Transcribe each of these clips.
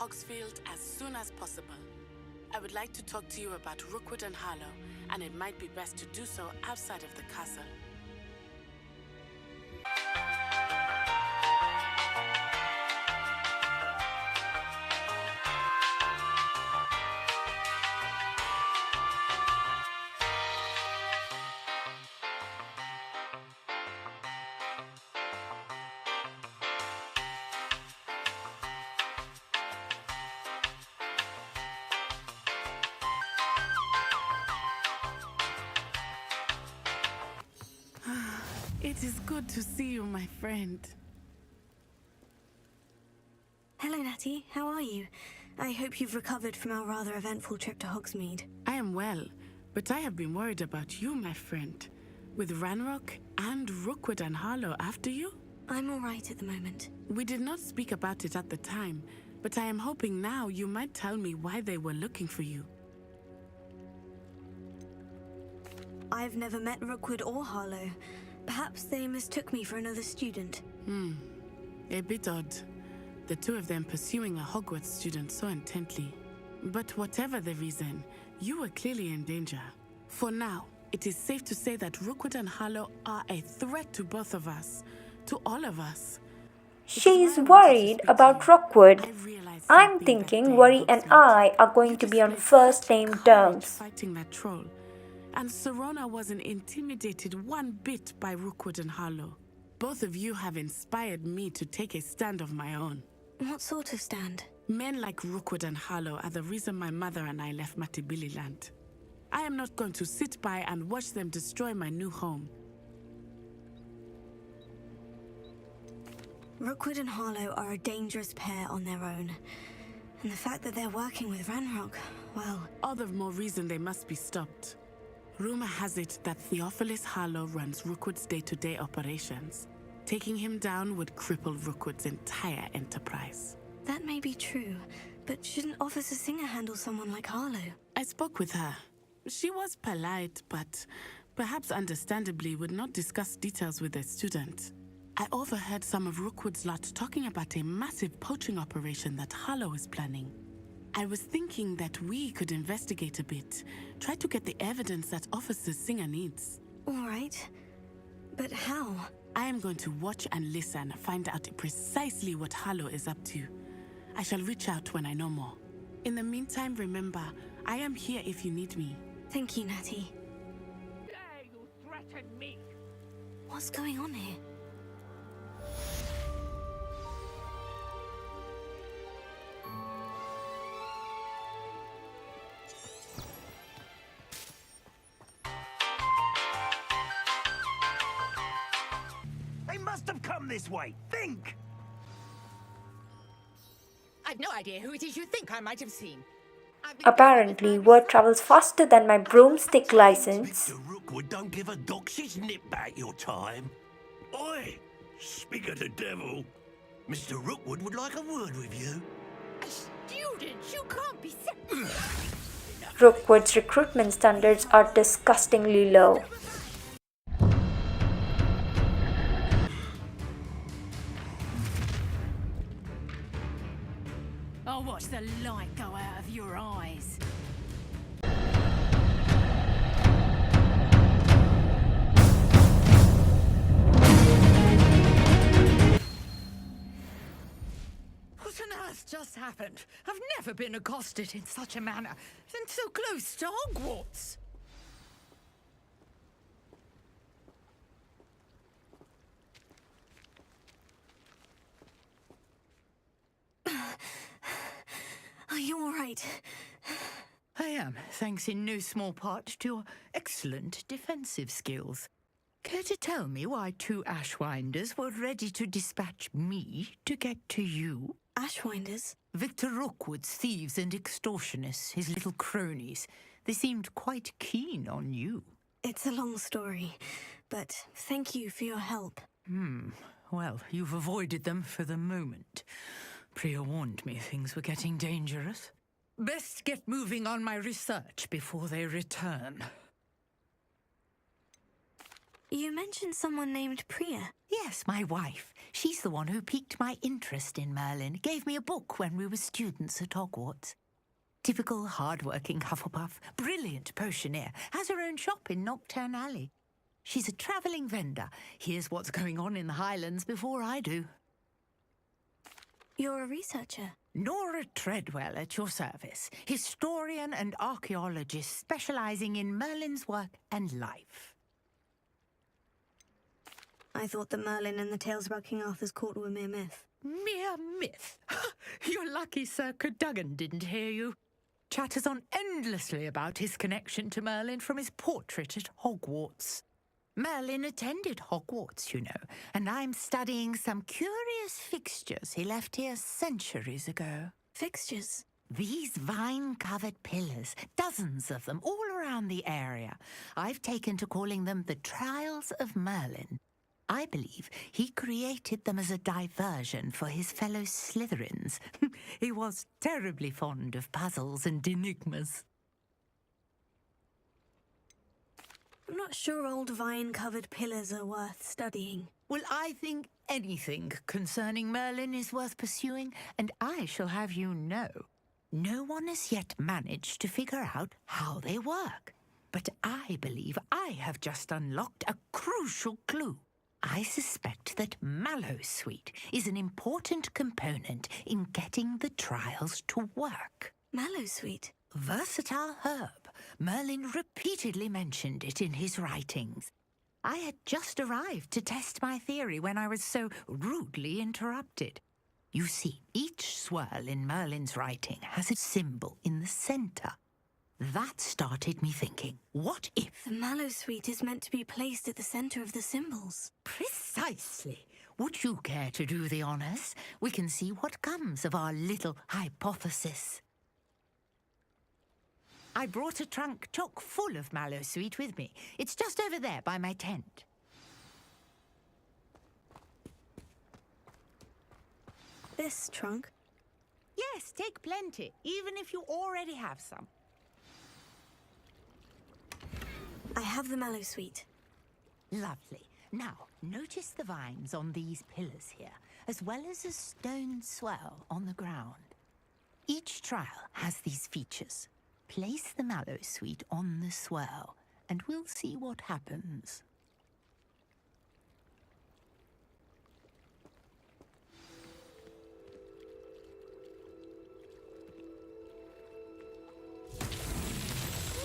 Hogsfield as soon as possible. I would like to talk to you about Rookwood and Harlow, and it might be best to do so outside of the castle. It is good to see you, my friend. Hello, Natty. How are you? I hope you've recovered from our rather eventful trip to Hogsmeade. I am well, but I have been worried about you, my friend. With Ranrock and Rookwood and Harlow after you? I'm all right at the moment. We did not speak about it at the time, but I am hoping now you might tell me why they were looking for you. I've never met Rookwood or Harlow. Perhaps they mistook me for another student. A bit odd. The two of them pursuing a Hogwarts student so intently. But whatever the reason, you were clearly in danger. For now, it is safe to say that Rookwood and Harlow are a threat to both of us. To all of us. She's worried about Rookwood. I'm thinking Worry and I are going to be on first name terms. Fighting that troll. And Serona wasn't intimidated one bit by Rookwood and Harlow. Both of you have inspired me to take a stand of my own. What sort of stand? Men like Rookwood and Harlow are the reason my mother and I left Matabeleland. I am not going to sit by and watch them destroy my new home. Rookwood and Harlow are a dangerous pair on their own. And the fact that they're working with Ranrock, well... all the more reason they must be stopped. Rumor has it that Theophilus Harlow runs Rookwood's day-to-day operations. Taking him down would cripple Rookwood's entire enterprise. That may be true, but shouldn't Officer Singer handle someone like Harlow? I spoke with her. She was polite, but perhaps understandably would not discuss details with a student. I overheard some of Rookwood's lot talking about a massive poaching operation that Harlow is planning. I was thinking that we could investigate a bit, try to get the evidence that Officer Singer needs. All right, but how? I am going to watch and listen, find out precisely what Harlow is up to. I shall reach out when I know more. In the meantime, remember, I am here if you need me. Thank you, Natty. Dare you threaten me? What's going on here? They must have come this way. Think! I've no idea who it is you think I might have seen. Apparently, word travels faster than my broomstick license. Mr. Rookwood don't give a doxy's nip back your time. Oi! Speak of the devil. Mr. Rookwood would like a word with you. A student? You can't be Rookwood's recruitment standards are disgustingly low. I'll watch the light go out of your eyes. What on earth just happened? I've never been accosted in such a manner, and so close to Hogwarts. Are you all right? I am, thanks in no small part to your excellent defensive skills. Care to tell me why two Ashwinders were ready to dispatch me to get to you? Ashwinders? Victor Rookwood's thieves and extortionists, his little cronies. They seemed quite keen on you. It's a long story, but thank you for your help. Well, you've avoided them for the moment. Priya warned me things were getting dangerous. Best get moving on my research before they return. You mentioned someone named Priya. Yes, my wife. She's the one who piqued my interest in Merlin. Gave me a book when we were students at Hogwarts. Typical hard-working Hufflepuff, brilliant potioneer, has her own shop in Knockturn Alley. She's a travelling vendor. Hears what's going on in the Highlands before I do. You're a researcher. Nora Treadwell at your service, historian and archaeologist specialising in Merlin's work and life. I thought that Merlin and the tales about King Arthur's court were mere myth. Mere myth? You're lucky Sir Cadogan didn't hear you. Chatters on endlessly about his connection to Merlin from his portrait at Hogwarts. Merlin attended Hogwarts, you know, and I'm studying some curious fixtures he left here centuries ago. Fixtures? These vine-covered pillars, dozens of them all around the area. I've taken to calling them the Trials of Merlin. I believe he created them as a diversion for his fellow Slytherins. He was terribly fond of puzzles and enigmas. I'm not sure old vine-covered pillars are worth studying. Well, I think anything concerning Merlin is worth pursuing, and I shall have you know, no one has yet managed to figure out how they work. But I believe I have just unlocked a crucial clue. I suspect that Mallowsweet is an important component in getting the trials to work. Mallowsweet? Versatile herb. Merlin repeatedly mentioned it in his writings. I had just arrived to test my theory when I was so rudely interrupted. You see, each swirl in Merlin's writing has a symbol in the centre. That started me thinking, what if... The Mallowsweet is meant to be placed at the centre of the symbols. Precisely. Would you care to do the honours? We can see what comes of our little hypothesis. I brought a trunk chock full of Mallowsweet with me. It's just over there by my tent. This trunk? Yes, take plenty, even if you already have some. I have the Mallowsweet. Lovely. Now, notice the vines on these pillars here, as well as a stone swirl on the ground. Each trial has these features. Place the Mallowsweet on the swirl, and we'll see what happens.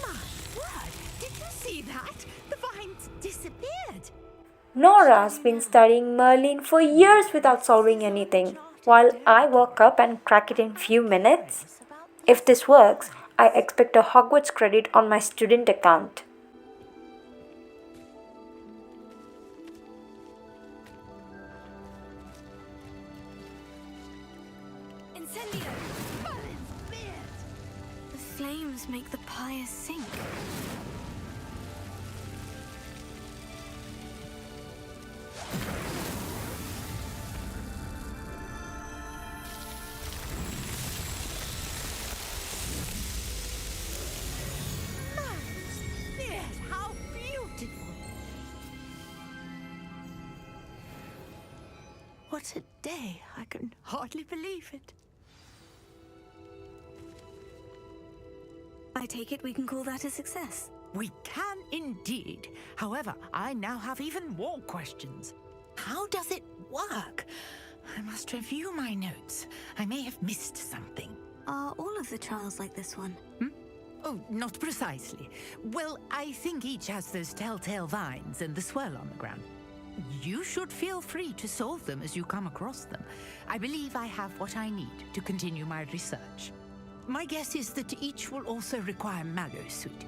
My word! Did you see that? The vines disappeared. Nora's been studying Merlin for years without solving anything, while I walk up and crack it in few minutes. If this works, I expect a Hogwarts credit on my student account. Incendio! Merlin's beard! The flames make the pyre sink. How beautiful! What a day! I can hardly believe it. I take it we can call that a success. We can indeed. However, I now have even more questions. How does it work? I must review my notes. I may have missed something. Are all of the trials like this one? Oh, not precisely. Well, I think each has those telltale vines and the swirl on the ground. You should feel free to solve them as you come across them. I believe I have what I need to continue my research. My guess is that each will also require Mallowsweet,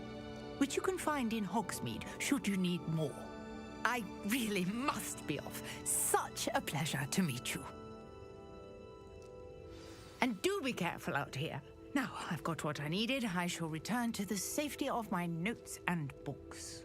which you can find in Hogsmeade should you need more. I really must be off. Such a pleasure to meet you. And do be careful out here. Now I've got what I needed, I shall return to the safety of my notes and books.